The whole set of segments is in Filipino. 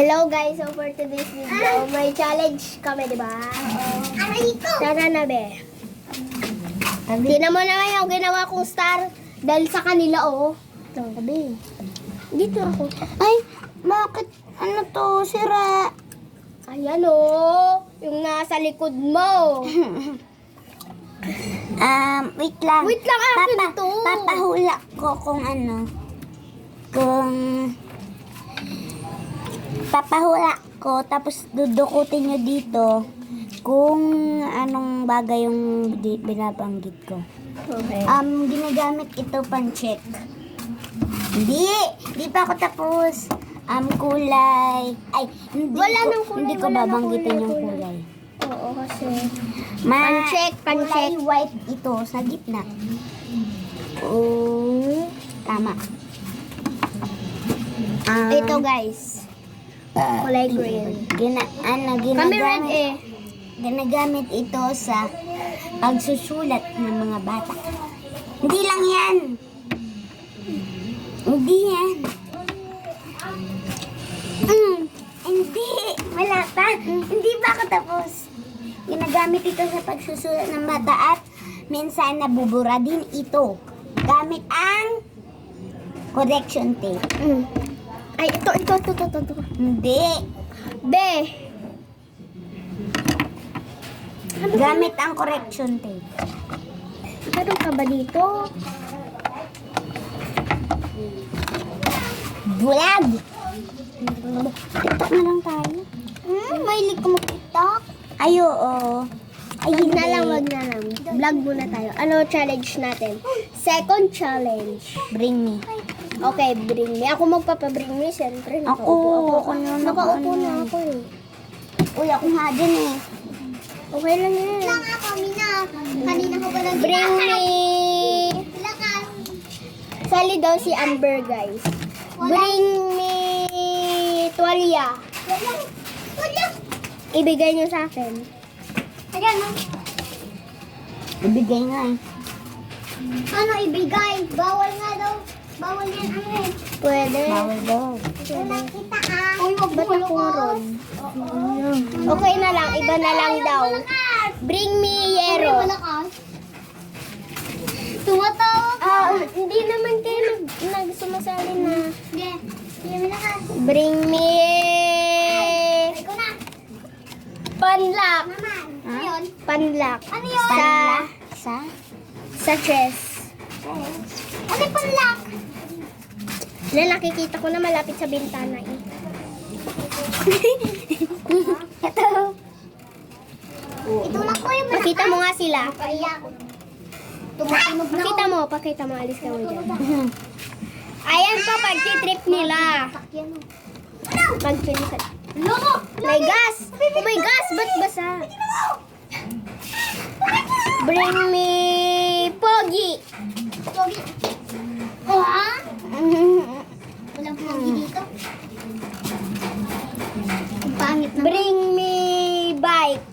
Hello guys, so for today's video, may challenge kami, di ba? Aray ko! Tara na, be. Tingnan mo naman yung ginawa kong star dahil sa kanila, oh. Ito, be. Dito ako. Ay, bakit ano to, sira? Ayan, oh. Yung nasa likod mo. Wait lang. Wait lang, akin to. Papahula ko kung ano. Papahula ko, tapos dudukutin nyo dito kung anong bagay yung binabanggit ko. Okay. Ginagamit ito pang-check. Hindi pa ako tapos. Kulay. Ay, Wala nang kulay, hindi ko wala nang babanggitin kulay, yung kulay. kulay. Oo, kasi... Pan-check. Pan-check. Kulay white ito sa gitna. Tama. Ito guys. Kulay green. Kami red eh. Ginagamit ito sa pagsusulat ng mga bata. Hindi lang yan. Hindi yan. Hindi. Wala pa. Hindi pa ako tapos. Ginagamit ito sa pagsusulat ng bata at minsan nabubura din ito. Gamit ang correction tape. Ay, ito. Hindi. Be. Gamit ang correction tape. Meron ka ba dito? Bulag! TikTok na lang tayo. Mahilig ko mag-tiktok. Ay, oo. Ay, Wag na lang. Vlog muna tayo. Ano challenge natin? Second challenge. Bring me. Okay, bring me. Ako magpapabring me, siyempre. Ako Nakaupo na ako eh. Uy, ako nga din eh. Okay lang yan. Lang ako, Mina. Kanina ko ba lang Bring me. Sali daw si Amber, guys. Bring me tuwalya. Ibigay niyo sa akin. Ibigay nga eh. Ano ibigay? Bawal nga daw. Bawal yan ano eh. Pwede. Bawal daw. Kita ah. Uy, wag ba't ako ron? Okay na lang, iba na lang daw. Bring me yero. Malakas. Tumatawag. Hindi naman kayo nagsumasali na. Sige. Sige malakas. Bring me Ikaw na. panlak. Naman. Ano yun? Panlak. Ano yun? Sa chest. Ano yung panlak? Na nakikita ko na malapit sa bintana eh. Ito. Itulak ko yung malakas. Pakita mo nga sila. Kaya ako. Tumatunog na Pakita mo, alis ka mo dyan. Ayan pa, pag-trip nila. Sakyan mo. Pag-trip. Loko! May gas! Oh my gas! Ba't basa? Bring me Pogi! Pogi. Oh ha? Walang pogi dito. Ang pangit na. Bring me bike!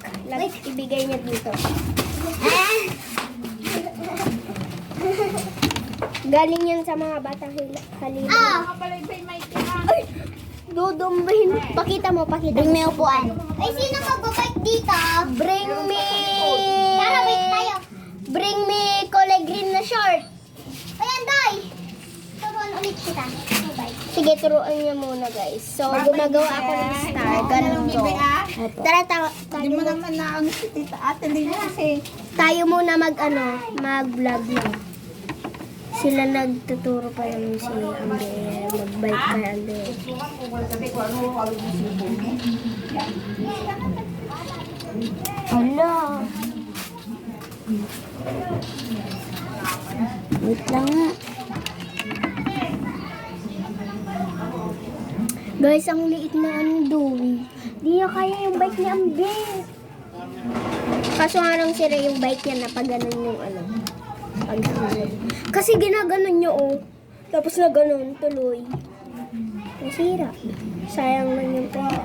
Ibigay niya dito. Galing yan sa mga batang halina. Ay! Dudumbahin. Pakita mo. Bring me upuan. Ay, sino magbabike dito? Bring me... Tara, wait tayo. Bring me kulay green na short. Ayan, Day! Turuan ulit kita. Bye. Sige, turuan niya muna, guys. So, gumagawa ako ng star. Ganito. Tara, tayo Hindi mo naman na ang tita ate, hindi mo kasi. tayo muna mag-vlog na. Sila nagtuturo pa naman si Amber. Mag-bike pa Amber. Ala. Wait lang nga. Guys, ang liit na doon. Di na kaya yung bike ni Amber. Kaso nga lang sira yung bike niya na pag ganun yung pag-sunod. Kasi ginaganon niyo Tapos na ganun, tuloy. Nasira. Sayang lang yung pera.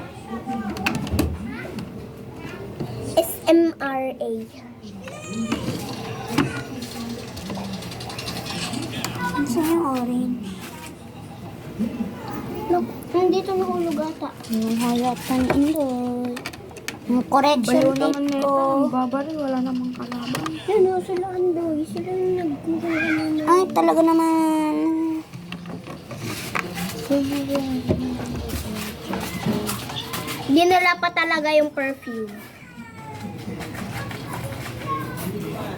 SMRA. Saan yung orange? Look, ang Nandito nahulog ata. Yung hayatan ni Indoy. Yung correction Balo tape naman nito. ko. Ang babaril, wala namang kalaban. Yan o, sila Andoy. Sila yung nagkukuha na. Ay, talaga naman. Dinala pa talaga yung perfume.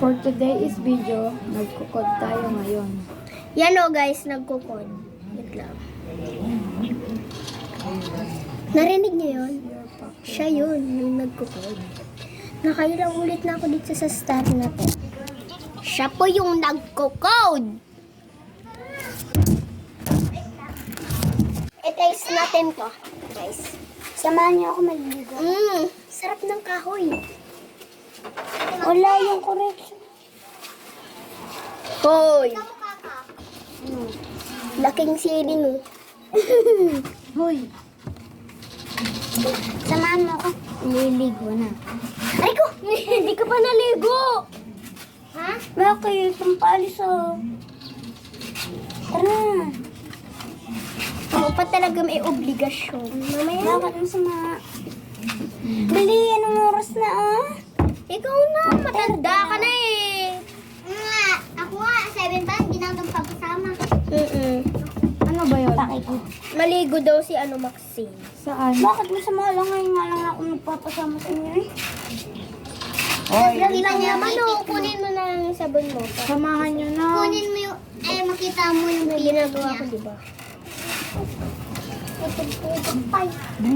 For today's video, nagkukod tayo ngayon. Yan o guys, nagkukod. Wait lang. Narinig niyo yun? Siya yun, yung nagkukod. Nakailang ulit na ako dito sa star na to. Siya po yung nagkukod. I-taste natin to, guys. Samahan niyo ako maliligo. Sarap ng kahoy. Wala yung correction. Hoy! Laking sili no. Hoy. Samahan mo ako. Nililigo na. Ay ko! Hindi ka pa naligo! Ha? Bakit? Pampalis oh. Tara. Ako pa talaga may obligasyon. Mamaya Bakit mo sama? Dali, anong oras na ah? ikaw na, matanda ka na eh. Ako nga, 7 pa, hindi na akong pagkasama. Ano ba yun? Pakikot. Maligo daw si Maxine. Saan? Bakit mo sama lang ngayon nga lang ako nagpapasama sa inyo eh? Lagi lang naman o, kunin mo na yung sabon mo. Samahan nyo na. Kunin mo yung, makita mo yung May ginagawa ko, di ba?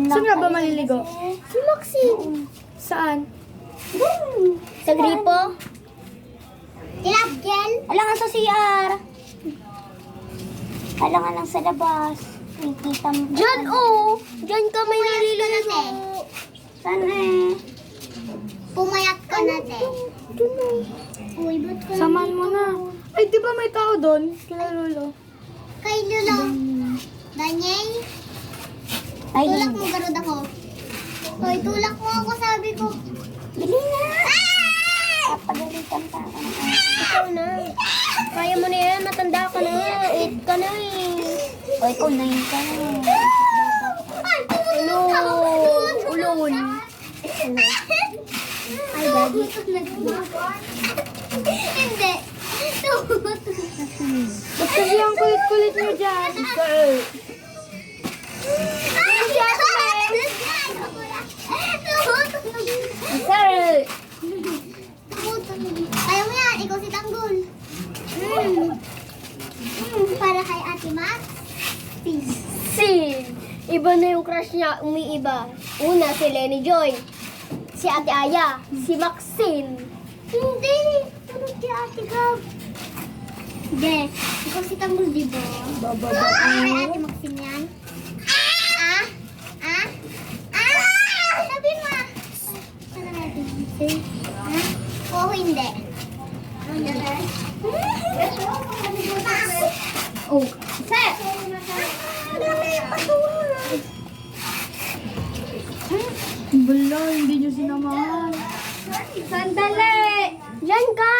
Saan nga ba maliligo? Si Maxine. Saan? Sa gripo? Tilap gel. Alangan sa CR. Alangan lang sa labas. Nakikita mo. Diyan oh! Diyan ka may naliligo. Saan eh? Pumayat ka na, te. Diyan oh. Uy, ba't ka Samahan mo na. Ay, di ba may tao doon? Kila Lolo. Kay Lolo. Daniel, Ay, tulak mo garod ako. Hoy, tulak mo ako, sabi ko. bili na. Kapagalitan pa ako. Ikaw na. Kaya mo na yan, matanda ka na. 8 ka na eh. O, ikaw na yun ka. Ulon. Ay, daddy. Hindi. Ba't kasi ang kulit-kulit nyo dyan? Sir! Kaya mo yan, ikaw si Tanggol. Para kay Ate Max. Peace. Sin! Iba na yung crush niya, umiiba. Una, si Lenny Joy. Si Ate Aya. Si Maxine. Hindi. Tulog si Ate Gab. Hindi. Ikaw si Tanggol, di ba? Kay Ate Maxine yan. Ah? Ah? Ah! Sabi mo. Ano natin? Ha? Oo, hindi. Oh. Sir! Dami yung patuloy. Bala, hindi nyo sinamahan. Sandali! Diyan ka!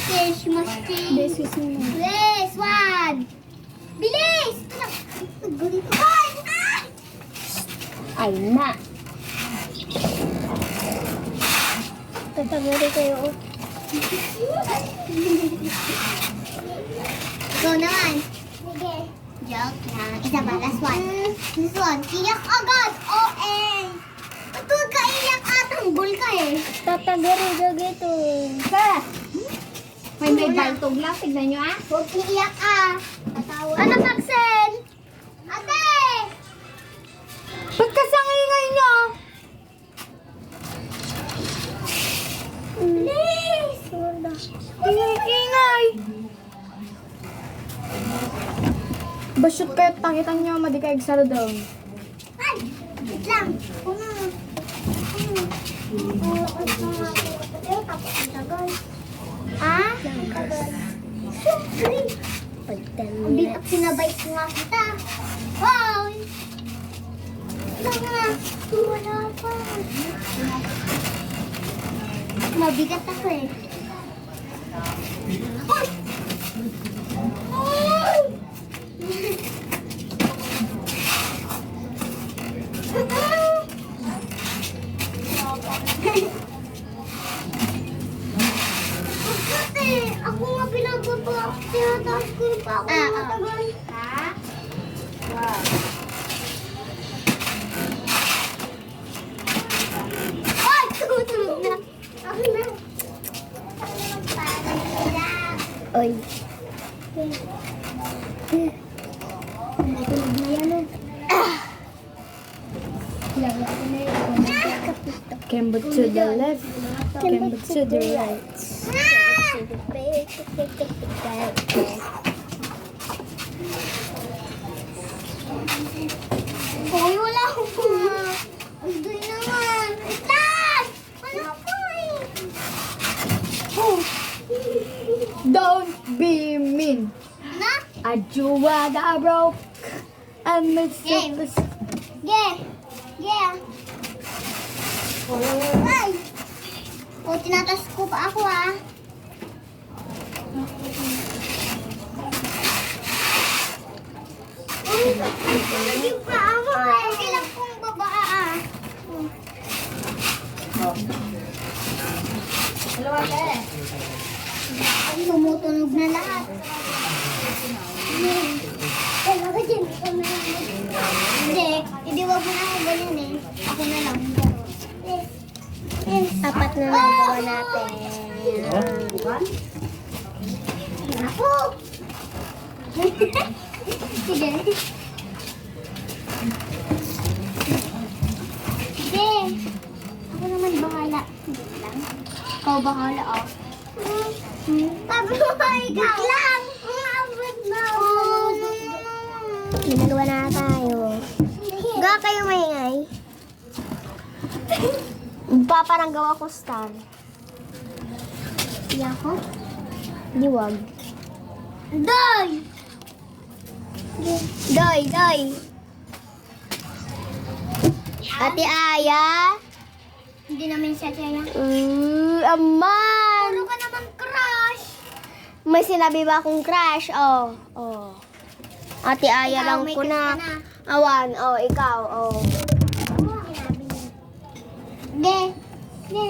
Fish machine. Beses mo. Bilis! One! Bilis! Ay! Ah! Ay na. Tatagari kayo. Oh. Go naman. Sige. Joke lang. Isa pa, last one. This one. Iyak agad. O-N. Ba't huwag ka iyak atanggol ka eh? Tatagari gagito. May baltog lang. Tignan nyo ah. Huwag iiyak ah. Katawa. Ano, Maxine? Ate! Ba't kasi ang ingay nyo? Please! Ingay! Basyot kayo, takitan nyo, madikaig sa down. Ay! Wait lang. Ah? Siyempre. Pag 10 Hindi minutes. sinabay ko nga kita. Wow! Wala nga. Wala pa. Mabigat ako eh. Ay! Tinataas ko pa ako matagal. Ha? Wow. Ay! Tumutunog na. Ako na. Oy. Natulog na yan oh. Laro ko na yun. Kembot to the left. Kembot to the right. Hoy, wala akong kuma. Uy, naman. Itas! Ano po eh? Oh. Don't be mean. Na? Ajua da broke. And it's Game. Yeah. Yeah. Ay! O, tinatas ko pa ako ah. Uy, naging pa ako eh. Kailan kong babaa ah. Ay, tumutunog na lahat. Talaga dyan, ikaw na lang. Hindi wag mo na ako ganyan eh. Ako na lang. Apat na lang gawa natin. Ako! Sige. Sige. Ako naman bahala. Wait lang. Ikaw bahala oh. Sabi mo ba ikaw? Wait lang. Umabot na ako. Ginagawa na tayo. Gawa kayo maingay. Parang gawa ko star. Iya ko? Liwag. Doy! Doy, doy. Ate Aya. Hindi namin siya siya. Aman. Puro ka naman crush. May sinabi ba akong crush? Oh, oh. Ate Aya Ikaw, lang may ko crush na. ka na. Awan, oh, ikaw, oh. Ge. Ge.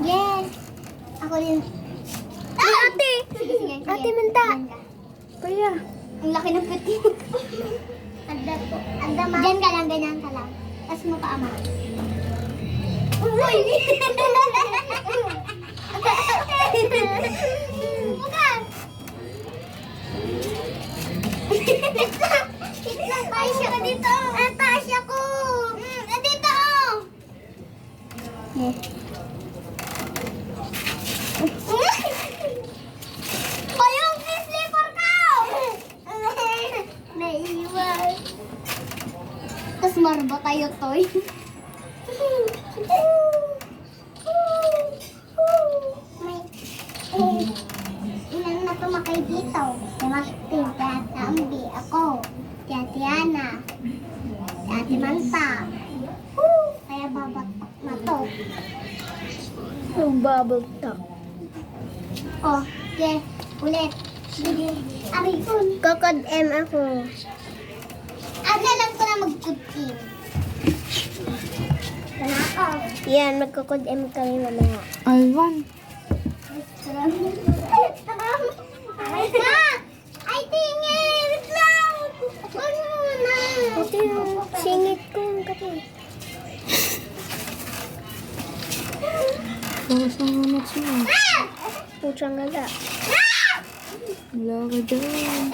Ge. Ako din. Ate! Sige. Ate, manta. Kaya. Ang laki ng puti. Diyan ka lang, ganyan ka lang. Tapos mo ka ama. Uy! Bukan! Tasya ka dito! Tasya ko! Dito! Yung slipper ko! Naiiwan. Tapos marba tayo, Toy. Ilan na tumakay dito? Si Ate Ambi, ako, si Ate Ana, si Ate Manta. Kaya babatok na to. Yung bubble top. Oh, yeah, ulit. Sige, arikon. Kokod M ako. Alam ko na mag-good-team. Wala ako. Yan, magkokod M kami mamaya. Alwan. Ay, na! Ay, tingin! Wait lang! Ano na? Ate, singit ko ang kati. Bawas na nga siya. Putsang gala. Wala ka dyan.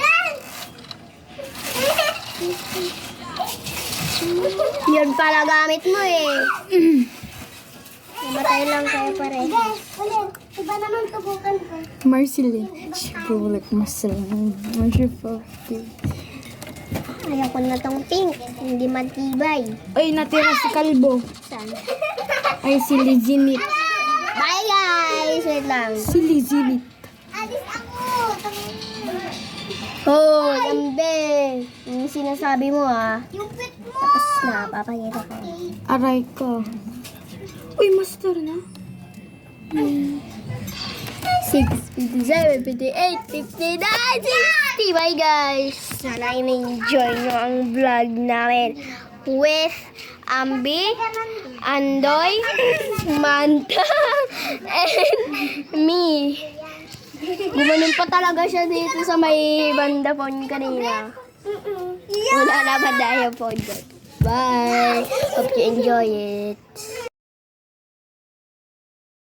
Yun pala gamit mo eh. Namatay lang kayo pare. Guys, ulit. Iba naman tubukan ko. Marceline. She probably like Marceline. Marcia Fafty. Ayaw ko na tong pink. Hindi matibay. Ay, natira si Kalbo. Saan? Ay, si Lizinit. Bye guys! Wait lang. Si Lizinit. Alis ako! Oh, lambe. Yung sinasabi mo ah. Yung pit mo! Tapos na, papakita ko. Aray ko. Uy, master na. 6, 57, 58, 59, 60. Bye guys! Sana ay na-enjoy nyo ang vlog namin with Ambi, Andoy, Manta, and me. Gumanon pa talaga siya dito sa may banda phone kanina. Wala naman na yung phone doon. Bye! Hope you enjoy it.